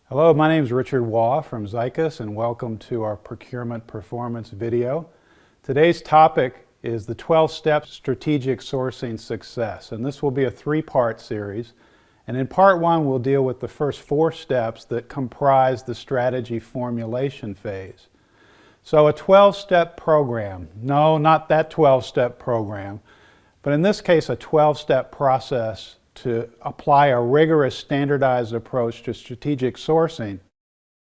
Hello, my name is Richard Waugh from Zycus, and welcome to our procurement performance video. Today's topic is the 12-step strategic sourcing success, and this will be a three-part series. And in part one, we'll deal with the first 4 steps that comprise the strategy formulation phase. So a 12-step program, no, not that 12-step program, but in this case a 12-step process to apply a rigorous standardized approach to strategic sourcing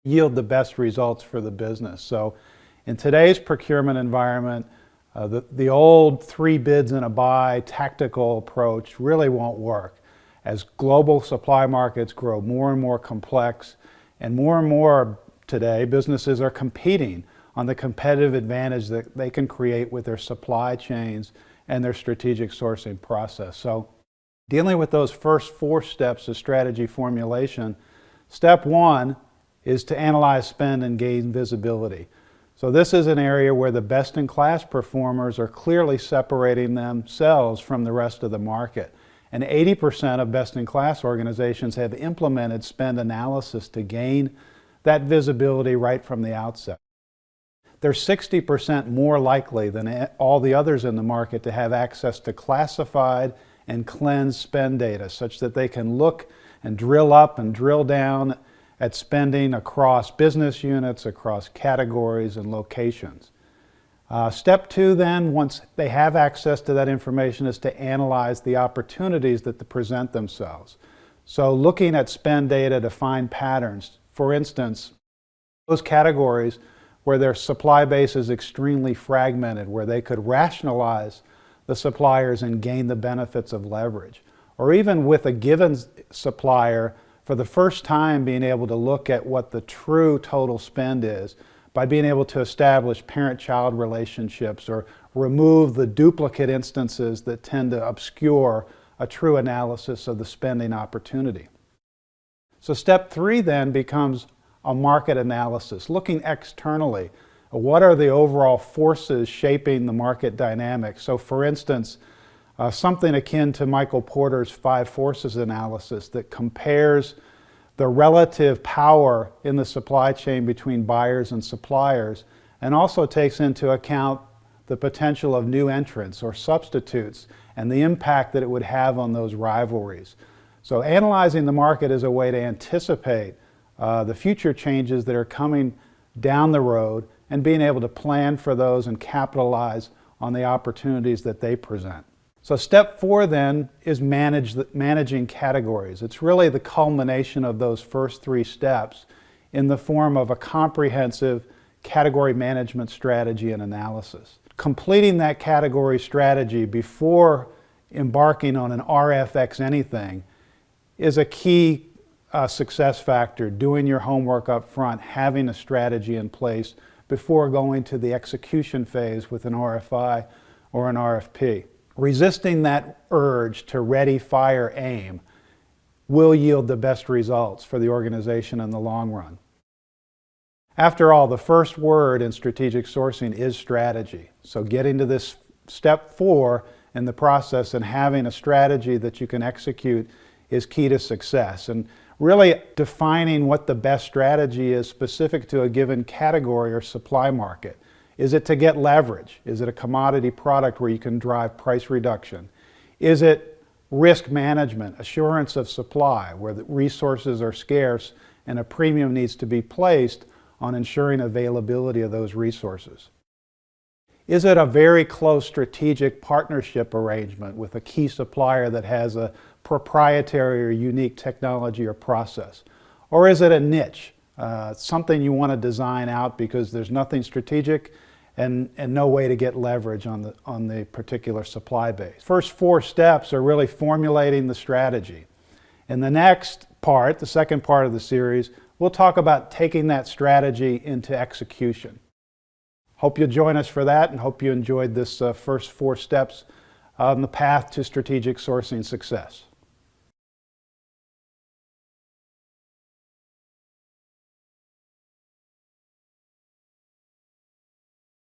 yield the best results for the business. So in today's procurement environment, the old 3 bids and a buy tactical approach really won't work. As global supply markets grow more and more complex, and more today, businesses are competing on the competitive advantage that they can create with their supply chains and their strategic sourcing process. So dealing with those first 4 steps of strategy formulation, step 1 is to analyze spend and gain visibility. So this is an area where the best-in-class performers are clearly separating themselves from the rest of the market. And 80% of best-in-class organizations have implemented spend analysis to gain that visibility right from the outset. They're 60% more likely than all the others in the market to have access to classified and cleansed spend data, such that they can look and drill up and drill down at spending across business units, across categories and locations. Step 2 then, once they have access to that information, is to analyze the opportunities that present themselves. So looking at spend data to find patterns. For instance, those categories where their supply base is extremely fragmented, where they could rationalize the suppliers and gain the benefits of leverage. Or even with a given supplier, for the first time being able to look at what the true total spend is by being able to establish parent-child relationships or remove the duplicate instances that tend to obscure a true analysis of the spending opportunity. So step 3 then becomes a market analysis, looking externally. What are the overall forces shaping the market dynamics? So for instance, something akin to Michael Porter's 5 forces analysis that compares the relative power in the supply chain between buyers and suppliers, and also takes into account the potential of new entrants or substitutes and the impact that it would have on those rivalries. So analyzing the market is a way to anticipate the future changes that are coming down the road and being able to plan for those and capitalize on the opportunities that they present. So step 4 then is managing categories. It's really the culmination of those first 3 steps in the form of a comprehensive category management strategy and analysis. Completing that category strategy before embarking on an RFX anything is a key success factor. Doing your homework up front, having a strategy in place before going to the execution phase with an RFI or an RFP. Resisting that urge to ready, fire, aim will yield the best results for the organization in the long run. After all, the first word in strategic sourcing is strategy. So getting to this step 4 in the process and having a strategy that you can execute is key to success. And really defining what the best strategy is specific to a given category or supply market. Is it to get leverage? Is it a commodity product where you can drive price reduction? Is it risk management, assurance of supply, where the resources are scarce and a premium needs to be placed on ensuring availability of those resources? Is it a very close strategic partnership arrangement with a key supplier that has a proprietary or unique technology or process? Or is it a niche, something you want to design out because there's nothing strategic and no way to get leverage on the particular supply base? First 4 steps are really formulating the strategy. In the next part, the second part of the series, we'll talk about taking that strategy into execution. Hope you'll join us for that, and hope you enjoyed this first 4 steps on the path to strategic sourcing success.